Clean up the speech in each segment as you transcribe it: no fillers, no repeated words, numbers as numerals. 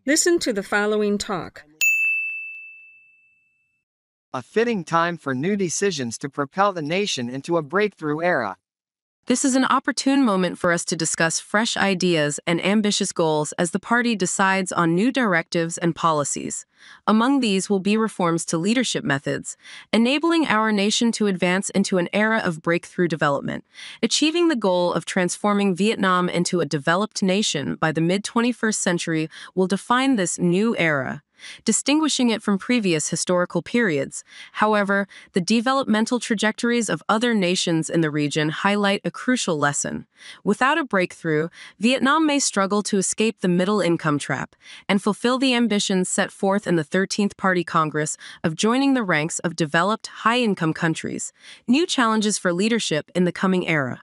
Listen to the following talk. A fitting time for new decisions to propel the nation into a breakthrough era. This is an opportune moment for us to discuss fresh ideas and ambitious goals as the party decides on new directives and policies. Among these will be reforms to leadership methods, enabling our nation to advance into an era of breakthrough development. Achieving the goal of transforming Vietnam into a developed nation by the mid-21st century will define this new era, distinguishing it from previous historical periods. However, the developmental trajectories of other nations in the region highlight a crucial lesson. Without a breakthrough, Vietnam may struggle to escape the middle-income trap and fulfill the ambitions set forth in the 13th Party Congress of joining the ranks of developed, high-income countries. New challenges for leadership in the coming era.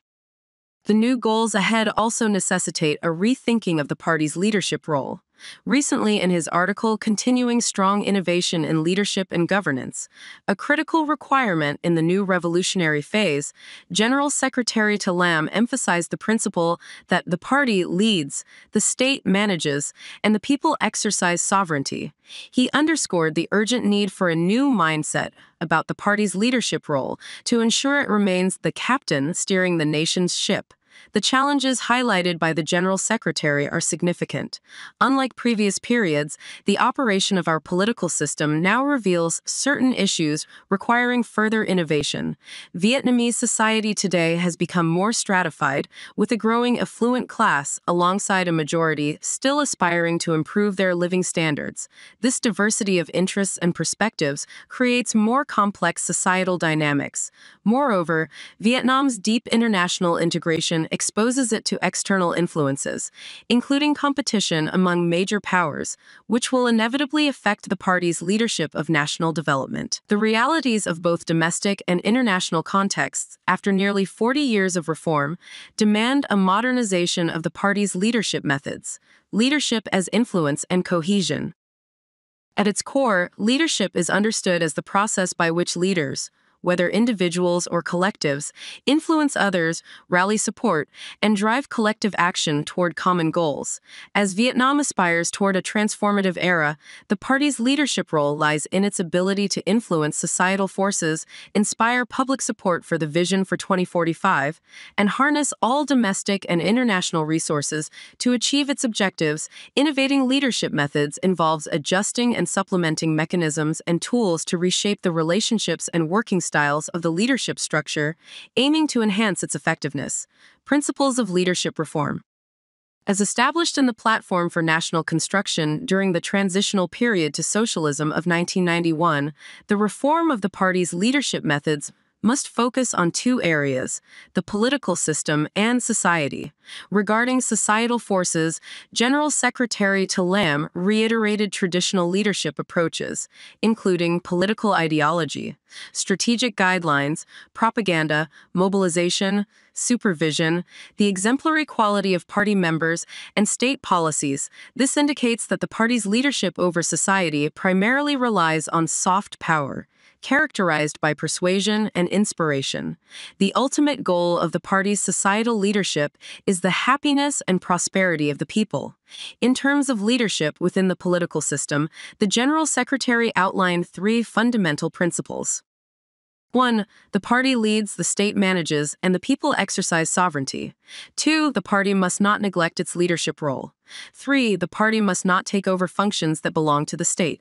The new goals ahead also necessitate a rethinking of the party's leadership role. Recently, in his article Continuing Strong Innovation in Leadership and Governance, a critical requirement in the new revolutionary phase, General Secretary Talam emphasized the principle that the party leads, the state manages, and the people exercise sovereignty. He underscored the urgent need for a new mindset about the party's leadership role to ensure it remains the captain steering the nation's ship. The challenges highlighted by the General Secretary are significant. Unlike previous periods, the operation of our political system now reveals certain issues requiring further innovation. Vietnamese society today has become more stratified, with a growing affluent class alongside a majority still aspiring to improve their living standards. This diversity of interests and perspectives creates more complex societal dynamics. Moreover, Vietnam's deep international integration exposes it to external influences, including competition among major powers, which will inevitably affect the party's leadership of national development. The realities of both domestic and international contexts, after nearly 40 years of reform, demand a modernization of the party's leadership methods, leadership as influence and cohesion. At its core, leadership is understood as the process by which leaders, whether individuals or collectives, influence others, rally support, and drive collective action toward common goals. As Vietnam aspires toward a transformative era, the party's leadership role lies in its ability to influence societal forces, inspire public support for the Vision for 2045, and harness all domestic and international resources to achieve its objectives. Innovating leadership methods involves adjusting and supplementing mechanisms and tools to reshape the relationships and working styles of the leadership structure, aiming to enhance its effectiveness. Principles of leadership reform. As established in the Platform for National Construction during the transitional period to socialism of 1991, the reform of the party's leadership methods must focus on two areas, the political system and society. Regarding societal forces, General Secretary Talam reiterated traditional leadership approaches, including political ideology, strategic guidelines, propaganda, mobilization, supervision, the exemplary quality of party members, and state policies. This indicates that the party's leadership over society primarily relies on soft power, characterized by persuasion and inspiration. The ultimate goal of the party's societal leadership is the happiness and prosperity of the people. In terms of leadership within the political system, the General Secretary outlined three fundamental principles. 1. The party leads, the state manages, and the people exercise sovereignty. 2. The party must not neglect its leadership role. 3. The party must not take over functions that belong to the state.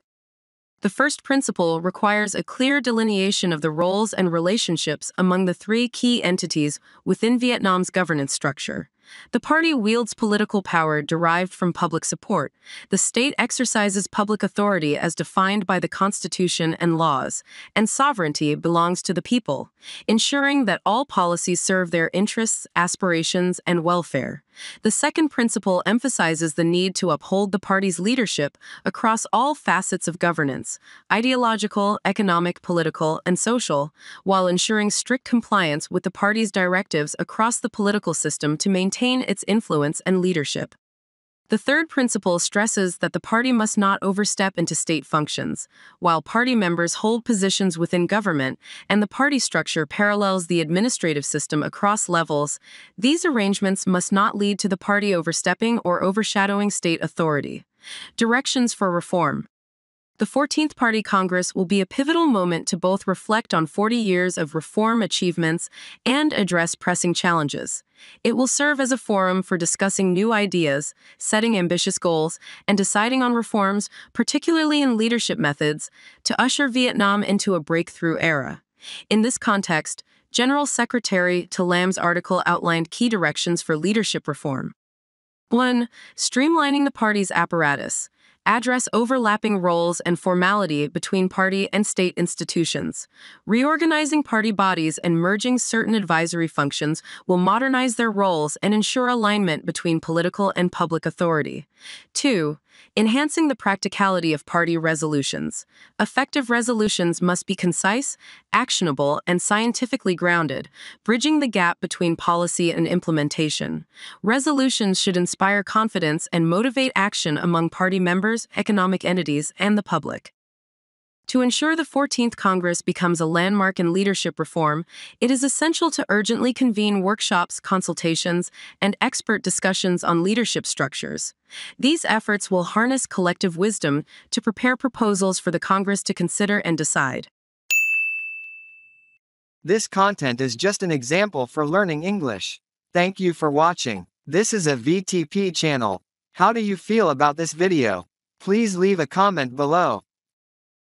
The first principle requires a clear delineation of the roles and relationships among the three key entities within Vietnam's governance structure. The party wields political power derived from public support. The state exercises public authority as defined by the Constitution and laws, and sovereignty belongs to the people, ensuring that all policies serve their interests, aspirations, and welfare. The second principle emphasizes the need to uphold the party's leadership across all facets of governance, ideological, economic, political, and social, while ensuring strict compliance with the party's directives across the political system to maintain its influence and leadership. The third principle stresses that the party must not overstep into state functions. While party members hold positions within government and the party structure parallels the administrative system across levels, these arrangements must not lead to the party overstepping or overshadowing state authority. Directions for reform. The 14th Party Congress will be a pivotal moment to both reflect on 40 years of reform achievements and address pressing challenges. It will serve as a forum for discussing new ideas, setting ambitious goals, and deciding on reforms, particularly in leadership methods, to usher Vietnam into a breakthrough era. In this context, General Secretary Lam's article outlined key directions for leadership reform. 1. Streamlining the party's apparatus. Address overlapping roles and formality between party and state institutions. Reorganizing party bodies and merging certain advisory functions will modernize their roles and ensure alignment between political and public authority. 2. Enhancing the practicality of party resolutions. Effective resolutions must be concise, actionable, and scientifically grounded, bridging the gap between policy and implementation. Resolutions should inspire confidence and motivate action among party members, economic entities, and the public. To ensure the 14th Congress becomes a landmark in leadership reform, it is essential to urgently convene workshops, consultations, and expert discussions on leadership structures. These efforts will harness collective wisdom to prepare proposals for the Congress to consider and decide. This content is just an example for learning English. Thank you for watching. This is a VTP channel. How do you feel about this video? Please leave a comment below.